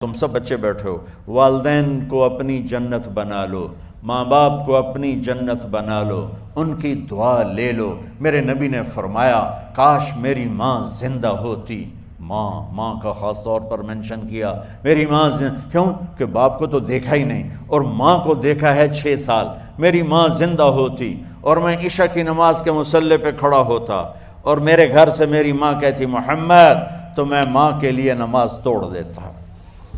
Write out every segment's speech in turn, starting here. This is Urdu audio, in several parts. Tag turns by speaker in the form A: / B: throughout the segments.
A: تم سب بچے بیٹھے ہو، والدین کو اپنی جنت بنا لو، ماں باپ کو اپنی جنت بنا لو، ان کی دعا لے لو۔ میرے نبی نے فرمایا کاش میری ماں زندہ ہوتی۔ ماں کا خاص طور پر منشن کیا، میری ماں کیوں کہ باپ کو تو دیکھا ہی نہیں، اور ماں کو دیکھا ہے 6 سال۔ میری ماں زندہ ہوتی اور میں عشاء کی نماز کے مصلی پہ کھڑا ہوتا اور میرے گھر سے میری ماں کہتی محمد، تو میں ماں کے لیے نماز توڑ دیتا۔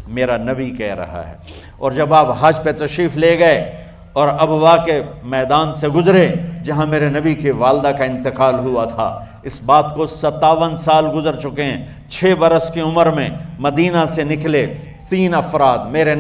A: میرا نبی کہہ رہا ہے۔ اور جب آپ حج پہ تشریف لے گئے اور ابوا کے میدان سے گزرے جہاں میرے نبی کی والدہ کا انتقال ہوا تھا، اس بات کو 57 سال گزر چکے ہیں۔ 6 برس کی عمر میں مدینہ سے نکلے 3 افراد، میرے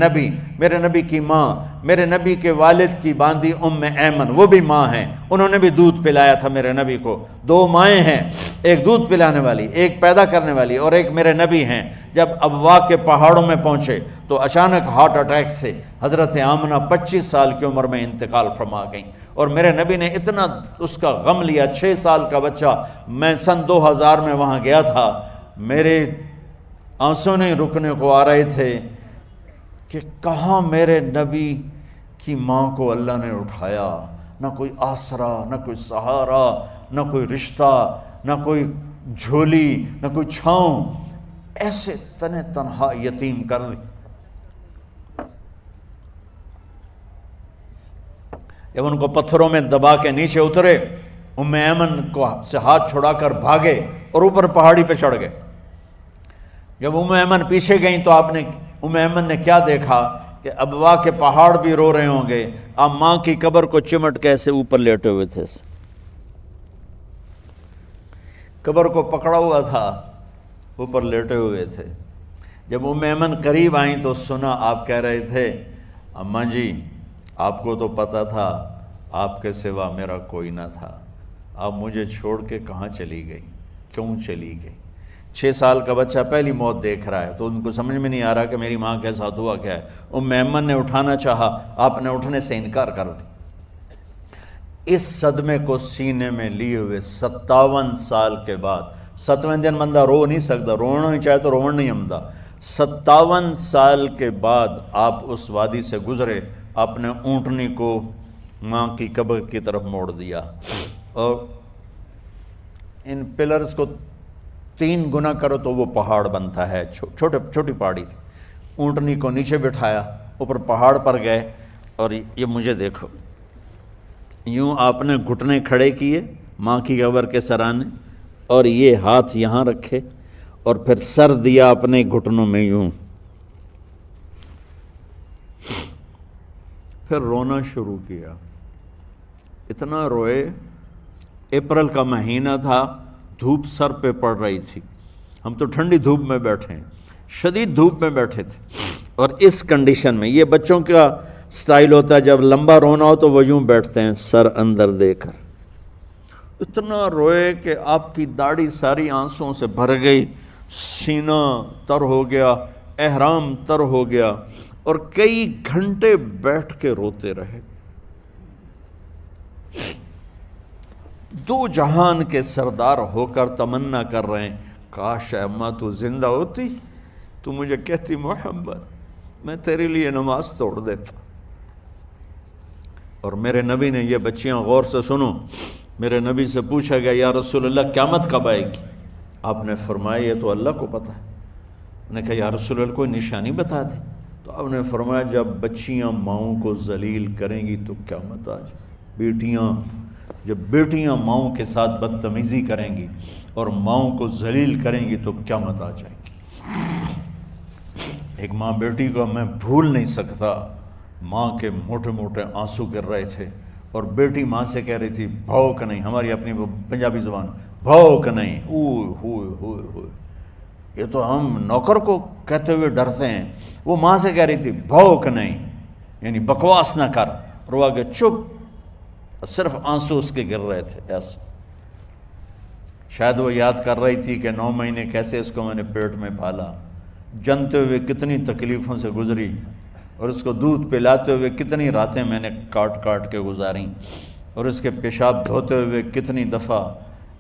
A: نبی کی ماں، میرے نبی کے والد کی باندی ایمن، وہ بھی ماں ہیں، انہوں نے بھی دودھ پلایا تھا میرے نبی کو۔ 2 مائیں ہیں، ایک دودھ پلانے والی، ایک پیدا کرنے والی، اور ایک میرے نبی ہیں۔ جب ابوا کے پہاڑوں میں پہنچے تو اچانک ہارٹ اٹیک سے حضرت آمنہ 25 سال کی عمر میں انتقال فرما گئیں، اور میرے نبی نے اتنا اس کا غم لیا۔ 6 سال کا بچہ، میں سن 2000 میں وہاں گیا تھا، میرے آنسو نہیں رکنے کو آ رہے تھے کہ کہاں میرے نبی کی ماں کو اللہ نے اٹھایا، نہ کوئی آسرا، نہ کوئی سہارا، نہ کوئی رشتہ، نہ کوئی جھولی، نہ کوئی چھاؤں، ایسے تنہا یتیم کر دی۔ جب ان کو پتھروں میں دبا کے نیچے اترے، ایمن کو سے ہاتھ چھڑا کر بھاگے اور اوپر پہاڑی پہ چڑھ گئے۔ جب ایمن پیچھے گئیں تو ایمن نے کیا دیکھا کہ ابوا کے پہاڑ بھی رو رہے ہوں گے، اب ماں کی قبر کو چمٹ کے ایسے اوپر لیٹے ہوئے تھے، قبر کو پکڑا ہوا تھا، اوپر لیٹے ہوئے تھے۔ جب ایمن قریب آئیں تو سنا آپ کہہ رہے تھے اماں جی، آپ کو تو پتہ تھا آپ کے سوا میرا کوئی نہ تھا، آپ مجھے چھوڑ کے کہاں چلی گئی، کیوں چلی گئی؟ 6 سال کا بچہ پہلی موت دیکھ رہا ہے تو ان کو سمجھ میں نہیں آ رہا کہ میری ماں کے ساتھ ہوا کیا ہے۔ ایمن نے اٹھانا چاہا، آپ نے اٹھنے سے انکار کر دی۔ اس صدمے کو سینے میں لیے ہوئے 57 سال کے بعد، 7ویں دن بندہ رو نہیں سکتا، رونا ہی چاہے تو رونا نہیں آمدا، 57 سال کے بعد آپ اس وادی سے گزرے، اپنے اونٹنی کو ماں کی قبر کی طرف موڑ دیا، اور ان پلرز کو 3 گنا کرو تو وہ پہاڑ بنتا ہے، چھوٹی پہاڑی تھی۔ اونٹنی کو نیچے بٹھایا، اوپر پہاڑ پر گئے، اور یہ مجھے دیکھو، یوں آپ نے گھٹنے کھڑے کیے ماں کی قبر کے سرانے، اور یہ ہاتھ یہاں رکھے، اور پھر سر دیا اپنے گھٹنوں میں یوں، پھر رونا شروع کیا۔ اتنا روئے، اپریل کا مہینہ تھا، دھوپ سر پہ پڑ رہی تھی، ہم تو ٹھنڈی دھوپ میں بیٹھے ہیں، شدید دھوپ میں بیٹھے تھے، اور اس کنڈیشن میں یہ بچوں کا سٹائل ہوتا ہے، جب لمبا رونا ہو تو وہ یوں بیٹھتے ہیں سر اندر دے کر۔ اتنا روئے کہ آپ کی داڑھی ساری آنسوں سے بھر گئی، سینہ تر ہو گیا، احرام تر ہو گیا، اور کئی گھنٹے بیٹھ کے روتے رہے۔ 2 جہان کے سردار ہو کر تمنا کر رہے ہیں کاش اماں تو زندہ ہوتی، تو مجھے کہتی محمد میں تیرے لیے نماز توڑ دیتا۔ اور میرے نبی نے، یہ بچیاں غور سے سنو، میرے نبی سے پوچھا گیا یا رسول اللہ قیامت کب آئے گی؟ آپ نے فرمایا یہ تو اللہ کو پتہ ہے۔ میں نے کہا یا رسول اللہ کوئی نشانی بتا دیں، تو آپ نے فرمایا جب بچیاں ماؤں کو ذلیل کریں گی تو قیامت آ جائے۔ جب بیٹیاں ماؤں کے ساتھ بدتمیزی کریں گی اور ماؤں کو ذلیل کریں گی تو قیامت آ جائے گی۔ ایک ماں بیٹی کو میں بھول نہیں سکتا، ماں کے موٹے موٹے آنسو گر رہے تھے، اور بیٹی ماں سے کہہ رہی تھی بھوک نہیں، ہماری اپنی پنجابی زبان، بھوک نہیں، اوہ ہوئے ہوئے ہوئے، یہ تو ہم نوکر کو کہتے ہوئے ڈرتے ہیں، وہ ماں سے کہہ رہی تھی بھوک نہیں، یعنی بکواس نہ کر، رو کے چپ، صرف آنسو اس کے گر رہے تھے ایسا۔ شاید وہ یاد کر رہی تھی کہ 9 مہینے کیسے اس کو میں نے پیٹ میں پالا، جنتے ہوئے کتنی تکلیفوں سے گزری، اور اس کو دودھ پلاتے ہوئے کتنی راتیں میں نے کاٹ کاٹ کے گزاریں، اور اس کے پیشاب دھوتے ہوئے کتنی دفعہ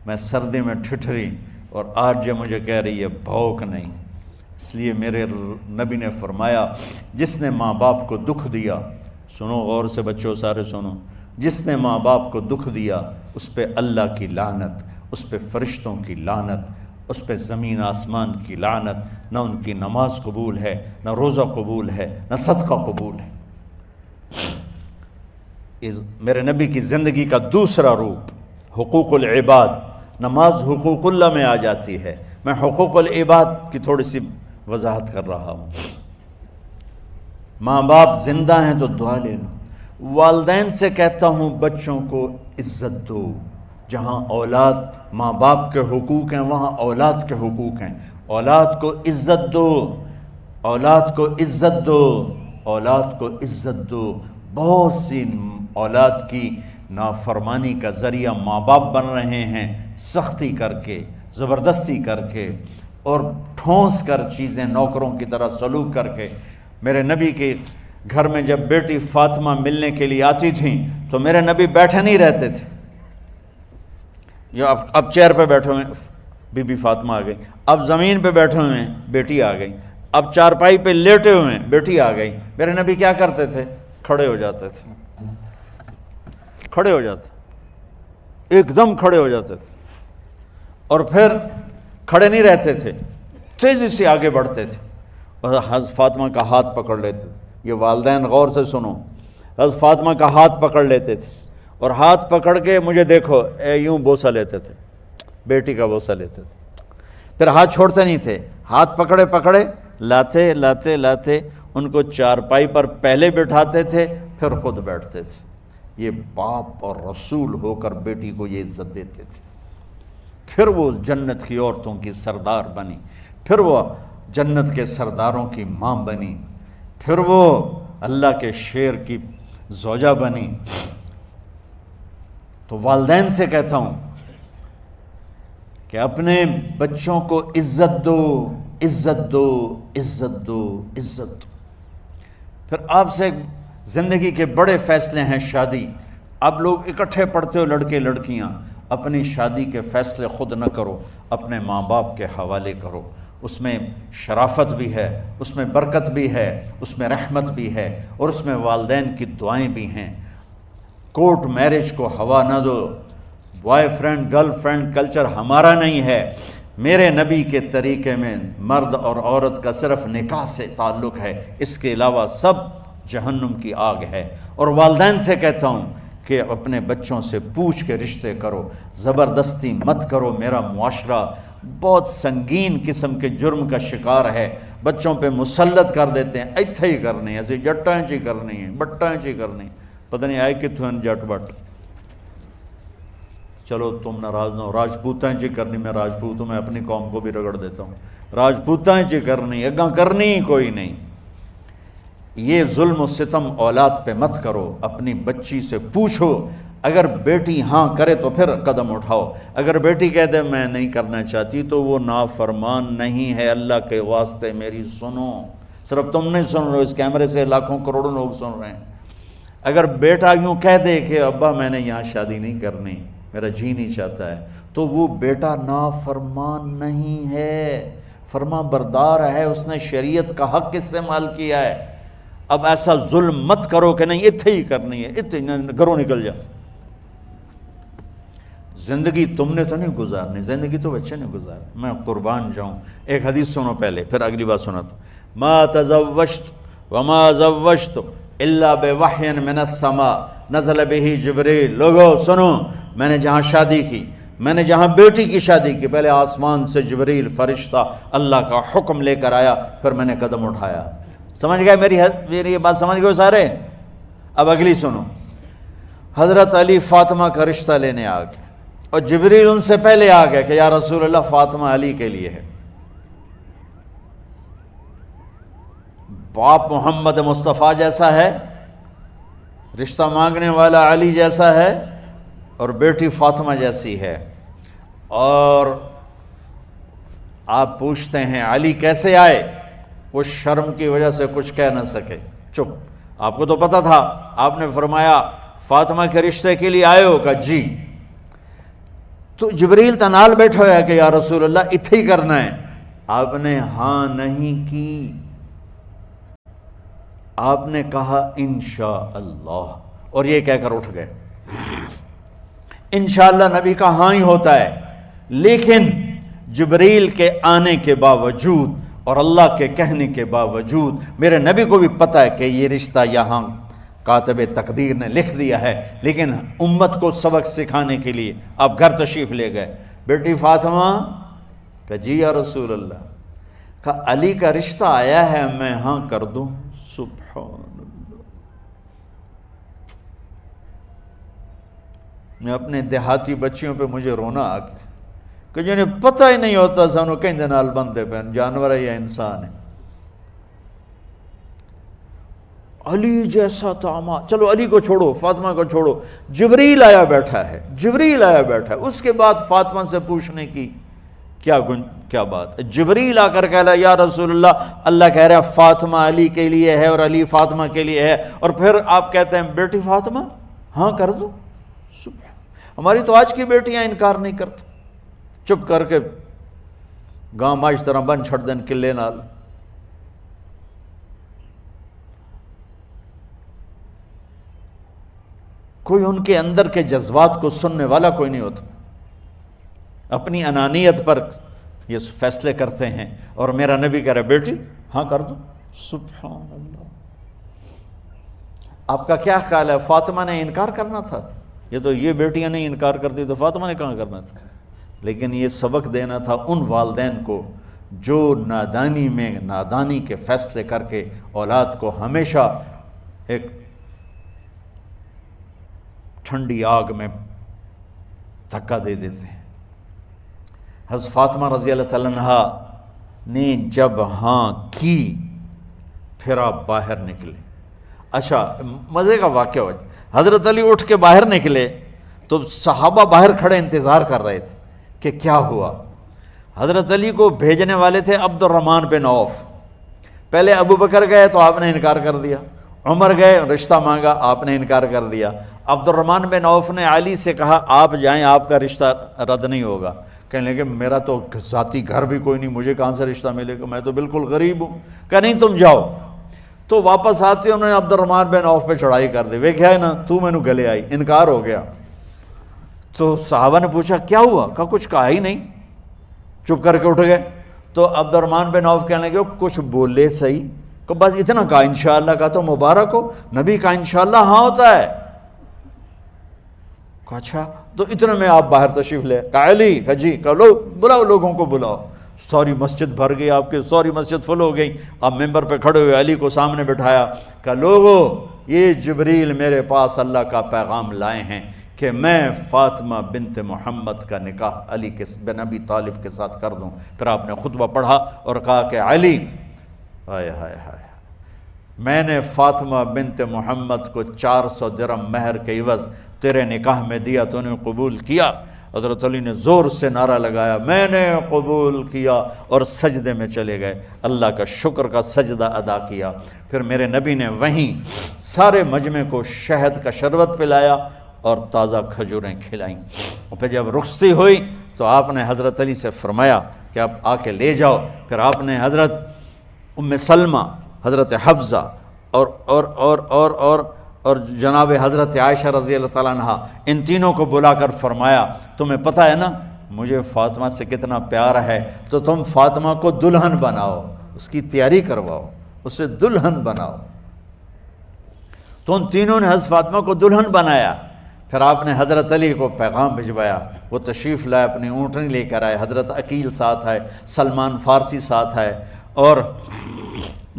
A: میں سردی میں ٹھٹھری، اور آج یہ مجھے کہہ رہی ہے بھوک نہیں۔ اس لیے میرے نبی نے فرمایا جس نے ماں باپ کو دکھ دیا، سنو غور سے بچوں سارے سنو، جس نے ماں باپ کو دکھ دیا اس پہ اللہ کی لعنت، اس پہ فرشتوں کی لعنت، اس پہ زمین آسمان کی لعنت، نہ ان کی نماز قبول ہے، نہ روزہ قبول ہے، نہ صدقہ قبول ہے۔ میرے نبی کی زندگی کا دوسرا روپ حقوق العباد، نماز حقوق اللہ میں آ جاتی ہے، میں حقوق العباد کی تھوڑی سی وضاحت کر رہا ہوں۔ ماں باپ زندہ ہیں تو دعا لے لو۔ والدین سے کہتا ہوں بچوں کو عزت دو، جہاں اولاد ماں باپ کے حقوق ہیں وہاں اولاد کے حقوق ہیں، اولاد کو عزت دو، اولاد کو عزت دو، اولاد کو عزت دو۔ بہت سی اولاد کی نافرمانی کا ذریعہ ماں باپ بن رہے ہیں، سختی کر کے، زبردستی کر کے اور ٹھونس کر چیزیں نوکروں کی طرح سلوک کر کے۔ میرے نبی کے گھر میں جب بیٹی فاطمہ ملنے کے لیے آتی تھیں تو میرے نبی بیٹھے نہیں رہتے تھے، یا اب چیئر پہ بیٹھے ہوئے بی بی فاطمہ آ گئی، اب زمین پہ بیٹھے ہوئے ہیں بیٹی آ گئی، اب چارپائی پہ لیٹے ہوئے ہیں بیٹی آ گئی۔ میرے نبی کیا کرتے تھے؟ کھڑے ہو جاتے تھے، کھڑے ہو جاتے، ایک دم کھڑے ہو جاتے تھے، اور پھر کھڑے نہیں رہتے تھے، تیزی سے آگے بڑھتے تھے اور حضرت فاطمہ کا ہاتھ پکڑ لیتے تھے۔ یہ والدین غور سے سنو، حضرت فاطمہ کا ہاتھ پکڑ لیتے تھے اور ہاتھ پکڑ کے مجھے دیکھو یوں بوسہ لیتے تھے، بیٹی کا بوسہ لیتے تھے، پھر ہاتھ چھوڑتے نہیں تھے، ہاتھ پکڑے پکڑے لاتے لاتے لاتے ان کو چارپائی پر پہلے بٹھاتے تھے پھر خود بیٹھتے تھے۔ یہ باپ اور رسول ہو کر بیٹی کو یہ عزت دیتے تھے۔ پھر وہ جنت کی عورتوں کی سردار بنی، پھر وہ جنت کے سرداروں کی ماں بنی، پھر وہ اللہ کے شیر کی زوجہ بنی۔ تو والدین سے کہتا ہوں کہ اپنے بچوں کو عزت دو، عزت دو، عزت دو، عزت دو۔ پھر آپ سے زندگی کے بڑے فیصلے ہیں شادی۔ آپ لوگ اکٹھے پڑھتے ہو لڑکے لڑکیاں، اپنی شادی کے فیصلے خود نہ کرو، اپنے ماں باپ کے حوالے کرو۔ اس میں شرافت بھی ہے، اس میں برکت بھی ہے، اس میں رحمت بھی ہے، اور اس میں والدین کی دعائیں بھی ہیں۔ کورٹ میرج کو ہوا نہ دو، boy friend girl friend culture ہمارا نہیں ہے۔ میرے نبی کے طریقے میں مرد اور عورت کا صرف نکاح سے تعلق ہے، اس کے علاوہ سب جہنم کی آگ ہے۔ اور والدین سے کہتا ہوں کہ اپنے بچوں سے پوچھ کے رشتے کرو، زبردستی مت کرو۔ میرا معاشرہ بہت سنگین قسم کے جرم کا شکار ہے، بچوں پہ مسلط کر دیتے ہیں، ایتھے ہی کرنی ہے، جٹاں چی کرنی ہے، بٹاں چی کرنی، پتہ نہیں آئے کتوں جٹ بٹ۔ چلو تم ناراض نہ ہو، راجپوتاں چی کرنی، میں راجپوت ہوں، میں اپنی قوم کو بھی رگڑ دیتا ہوں، راجپوتاں چی کرنی، اگاں کرنی ہی کوئی نہیں۔ یہ ظلم و ستم اولاد پہ مت کرو، اپنی بچی سے پوچھو، اگر بیٹی ہاں کرے تو پھر قدم اٹھاؤ، اگر بیٹی کہہ دے میں نہیں کرنا چاہتی تو وہ نافرمان نہیں ہے۔ اللہ کے واسطے میری سنو، صرف تم نہیں سن رہے، اس کیمرے سے لاکھوں کروڑوں لوگ سن رہے ہیں۔ اگر بیٹا یوں کہہ دے کہ ابا میں نے یہاں شادی نہیں کرنی، میرا جی نہیں چاہتا ہے، تو وہ بیٹا نافرمان نہیں ہے، فرما بردار ہے، اس نے شریعت کا حق استعمال کیا ہے۔ اب ایسا ظلم مت کرو کہ نہیں اتھے ہی کرنی ہے، اتھے گھروں نکل جا۔ زندگی تم نے تو نہیں گزارنی، زندگی تو بچے نے گزارنی۔ میں قربان جاؤں، ایک حدیث سنو پہلے پھر اگلی بات سناتا ہوں۔ ما تزوجت وما زوجت الا بوحی من السماء نزل به جبریل۔ لوگو سنو، میں نے جہاں شادی کی، میں نے جہاں بیٹی کی شادی کی، پہلے آسمان سے جبریل فرشتہ اللہ کا حکم لے کر آیا، پھر میں نے قدم اٹھایا۔ سمجھ گئے میری یہ بات؟ سمجھ گئے سارے؟ اب اگلی سنو۔ حضرت علی فاطمہ کا رشتہ لینے آ گئے، اور جبریل ان سے پہلے آ گئے کہ یا رسول اللہ فاطمہ علی کے لیے ہے۔ باپ محمد مصطفیٰ جیسا ہے، رشتہ مانگنے والا علی جیسا ہے، اور بیٹی فاطمہ جیسی ہے۔ اور آپ پوچھتے ہیں علی کیسے آئے؟ وہ شرم کی وجہ سے کچھ کہہ نہ سکے، چپ۔ آپ کو تو پتہ تھا، آپ نے فرمایا فاطمہ کے رشتے کے لیے آئے ہو؟ کہا جی۔ تو جبریل تنال بیٹھا ہوا ہے کہ یا رسول اللہ اتھے ہی کرنا ہے، آپ نے ہاں نہیں کی، آپ نے کہا انشاءاللہ، اور یہ کہہ کر اٹھ گئے۔ انشاءاللہ نبی کا ہاں ہی ہوتا ہے، لیکن جبریل کے آنے کے باوجود اور اللہ کے کہنے کے باوجود میرے نبی کو بھی پتہ ہے کہ یہ رشتہ یہاں کاتب تقدیر نے لکھ دیا ہے، لیکن امت کو سبق سکھانے کے لیے آپ گھر تشریف لے گئے۔ بیٹی فاطمہ، کہ جی یا رسول اللہ، کہا علی کا رشتہ آیا ہے، میں ہاں کر دوں؟ سبحان اللہ۔ میں اپنے دیہاتی بچیوں پہ مجھے رونا آ گیا کہ جنہیں پتہ ہی نہیں ہوتا سانو کہیں دے نال بندے پہ جانور ہے یا انسان ہے۔ علی جیسا داماد، چلو علی کو چھوڑو، فاطمہ کو چھوڑو، جبریل آیا بیٹھا ہے، جبریل آیا بیٹھا ہے۔ اس کے بعد فاطمہ سے پوچھنے کی کیا بات ہے؟ جبریل آ کر کہہ رہا یا رسول اللہ، اللہ کہہ رہا ہے فاطمہ علی کے لیے ہے اور علی فاطمہ کے لیے ہے، اور پھر آپ کہتے ہیں بیٹی فاطمہ ہاں کر دو۔ ہماری تو آج کی بیٹیاں انکار نہیں کرتی، چپ کر کے گاں ماش طرح بن چھڑ دین کلے نال۔ کوئی ان کے اندر کے جذبات کو سننے والا کوئی نہیں ہوتا، اپنی انانیت پر یہ فیصلے کرتے ہیں، اور میرا نبی کہہ رہا بیٹی ہاں کر دو۔ سبحان اللہ۔ آپ کا کیا خیال ہے، فاطمہ نے انکار کرنا تھا؟ یہ تو یہ بیٹیاں نہیں انکار کرتی تو فاطمہ نے کہاں کرنا تھا؟ لیکن یہ سبق دینا تھا ان والدین کو جو نادانی میں نادانی کے فیصلے کر کے اولاد کو ہمیشہ ایک ٹھنڈی آگ میں دھکا دے دیتے ہیں۔ حضرت فاطمہ رضی اللہ تعالیٰ عنہا نے جب ہاں کی، پھر آپ باہر نکلے۔ اچھا مزے کا واقعہ ہو، حضرت علی اٹھ کے باہر نکلے تو صحابہ باہر کھڑے انتظار کر رہے تھے کہ کیا ہوا۔ حضرت علی کو بھیجنے والے تھے عبد الرحمن بن عوف۔ پہلے ابو بکر گئے تو آپ نے انکار کر دیا، عمر گئے رشتہ مانگا، آپ نے انکار کر دیا۔ عبد الرحمن بن عوف نے علی سے کہا آپ جائیں، آپ کا رشتہ رد نہیں ہوگا۔ کہنے لگے میرا تو ذاتی گھر بھی کوئی نہیں، مجھے کہاں سے رشتہ ملے گا، میں تو بالکل غریب ہوں۔ کہا نہیں تم جاؤ۔ تو واپس آتے انہوں نے عبد الرحمن بن عوف پہ چڑھائی کر دی، ویکھیا ہے نا تو میں نو گلے آئی، انکار ہو گیا۔ تو صحابہ نے پوچھا کیا ہوا؟ کہا کچھ کہا ہی نہیں، چپ کر کے اٹھ گئے۔ تو عبد الرحمن بن عوف کہنے لگے کچھ بولے صحیح، کہ بس اتنا کہا انشاءاللہ کا تو مبارک ہو، نبی کا انشاءاللہ ہاں ہوتا ہے۔ کہا اچھا، تو اتنے میں آپ باہر تشریف لے۔ کہا علی، کہا جی، کہا لو بلاؤ، لوگوں کو بلاؤ۔ ساری مسجد بھر گئی، آپ کی ساری مسجد فل ہو گئی۔ آپ ممبر پہ کھڑے ہوئے علی کو سامنے بٹھایا، کہا لوگو یہ جبریل میرے پاس اللہ کا پیغام لائے ہیں کہ میں فاطمہ بنت محمد کا نکاح علی بن ابی طالب کے ساتھ کر دوں۔ پھر آپ نے خطبہ پڑھا اور کہا کہ علی، ہائے ہائے ہائے، میں نے فاطمہ بنت محمد کو 400 درہم مہر کے عوض تیرے نکاح میں دیا، تو نے قبول کیا؟ حضرت علی نے زور سے نعرہ لگایا میں نے قبول کیا، اور سجدے میں چلے گئے، اللہ کا شکر کا سجدہ ادا کیا۔ پھر میرے نبی نے وہیں سارے مجمع کو شہد کا شربت پلایا اور تازہ کھجوریں کھلائیں، اور پھر جب رخصتی ہوئی تو آپ نے حضرت علی سے فرمایا کہ آپ آ کے لے جاؤ۔ پھر آپ نے حضرت ام سلمہ، حضرت حفصہ اور جناب حضرت عائشہ رضی اللہ تعالیٰ عنہ، ان تینوں کو بلا کر فرمایا تمہیں پتہ ہے نا مجھے فاطمہ سے کتنا پیار ہے، تو تم فاطمہ کو دلہن بناؤ، اس کی تیاری کرواؤ، اسے دلہن بناؤ۔ تو ان تینوں نے حضرت فاطمہ کو دلہن بنایا۔ پھر آپ نے حضرت علی کو پیغام بھجوایا، وہ تشریف لائے، اپنی اونٹنی لے کر آئے، حضرت عقیل ساتھ ہے، سلمان فارسی ساتھ ہے، اور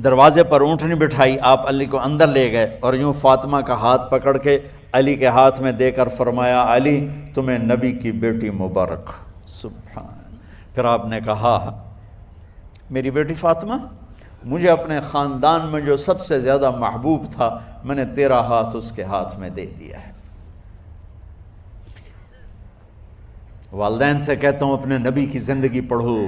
A: دروازے پر اونٹنی بٹھائی، آپ علی کو اندر لے گئے اور یوں فاطمہ کا ہاتھ پکڑ کے علی کے ہاتھ میں دے کر فرمایا علی تمہیں نبی کی بیٹی مبارک۔ سبحان۔ پھر آپ نے کہا میری بیٹی فاطمہ، مجھے اپنے خاندان میں جو سب سے زیادہ محبوب تھا میں نے تیرا ہاتھ اس کے ہاتھ میں دے دیا ہے۔ والدین سے کہتا ہوں اپنے نبی کی زندگی پڑھو۔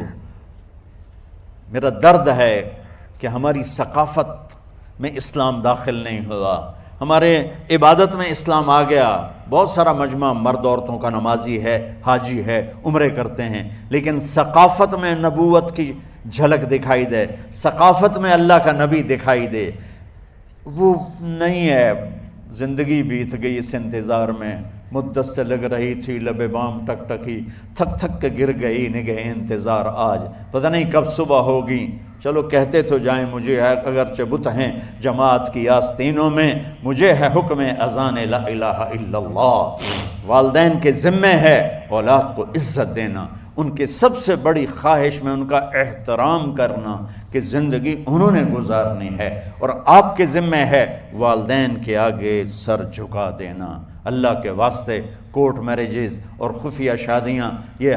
A: میرا درد ہے کہ ہماری ثقافت میں اسلام داخل نہیں ہوا، ہمارے عبادت میں اسلام آ گیا، بہت سارا مجمع مرد عورتوں کا نمازی ہے، حاجی ہے، عمرے کرتے ہیں، لیکن ثقافت میں نبوت کی جھلک دکھائی دے، ثقافت میں اللہ کا نبی دکھائی دے، وہ نہیں ہے۔ زندگی بیت گئی اس انتظار میں، مدت سے لگ رہی تھی لب بام ٹک ٹکی، تھک تھک کے گر گئی نگہ انتظار آج، پتہ نہیں کب صبح ہوگی۔ چلو کہتے تو جائیں مجھے ہے اگرچہ بت ہیں جماعت کی آستینوں میں، مجھے ہے حکم اذان لا الہ الا اللہ۔ والدین کے ذمے ہے اولاد کو عزت دینا، ان کے سب سے بڑی خواہش میں ان کا احترام کرنا کہ زندگی انہوں نے گزارنی ہے، اور آپ کے ذمے ہے والدین کے آگے سر جھکا دینا۔ اللہ کے واسطے کورٹ میرجز اور خفیہ شادیاں یہ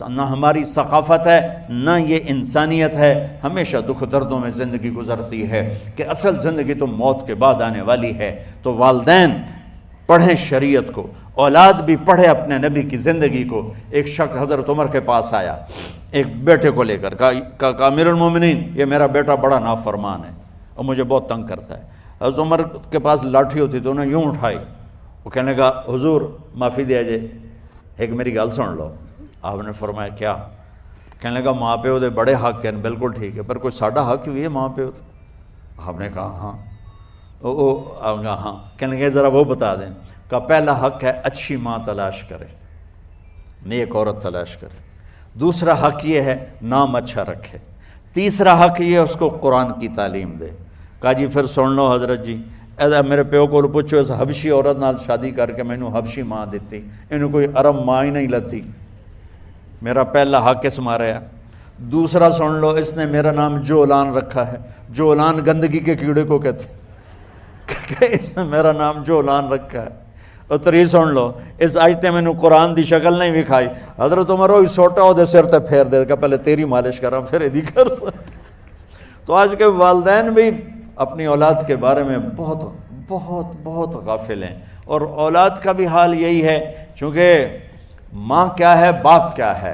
A: نہ ہماری ثقافت ہے نہ یہ انسانیت ہے، ہمیشہ دکھ دردوں میں زندگی گزرتی ہے کہ اصل زندگی تو موت کے بعد آنے والی ہے۔ تو والدین پڑھیں شریعت کو، اولاد بھی پڑھے اپنے نبی کی زندگی کو۔ ایک شخص حضرت عمر کے پاس آیا ایک بیٹے کو لے کر، کہا امیر المومنین یہ میرا بیٹا بڑا نافرمان ہے اور مجھے بہت تنگ کرتا ہے۔ حضرت عمر کے پاس لاٹھی ہوتی تو انہیں یوں اٹھائی، وہ کہنے لگا حضور معافی دیا جائے، ایک میری گل سن لو۔ آپ نے فرمایا کیا؟ کہنے لگا ماں پیو دے بڑے حق ہیں، بالکل ٹھیک ہے، پر کوئی ساڈا حق بھی ہے ماں پیو تے؟ آپ نے کہا ہاں۔ آپ نے کہا ہاں۔ کہنے لگے ذرا وہ بتا دیں۔ کہا پہلا حق ہے اچھی ماں تلاش کرے، نیک عورت تلاش کرے۔ دوسرا حق یہ ہے نام اچھا رکھے۔ تیسرا حق یہ ہے اس کو قرآن کی تعلیم دے۔ کہا جی پھر سن لو حضرت جی، میرے پیو کو پوچھو اس حبشی عورت نال شادی کر کے مینوں حبشی ماں دیتی، انہوں کوئی عرب ماں ہی نہیں لتی، میرا پہلا حق اس مارا ہے۔ دوسرا سن لو، اس نے میرا نام جولان رکھا ہے، جولان گندگی کے کیڑے کو کہتے کہ اس نے میرا نام جولان رکھا ہے۔ اور تری سن لو، اس آج تے مینوں قرآن دی شکل نہیں وکھائی، حضرت عمر ہوئی سوٹا ہو دے سر تے پھیر دے کہ پہلے تیری مالش کراں پھر ایدی کر سا۔ تو آج کے والدین بھی اپنی اولاد کے بارے میں بہت بہت بہت غافل ہیں، اور اولاد کا بھی حال یہی ہے، چونکہ ماں کیا ہے باپ کیا ہے،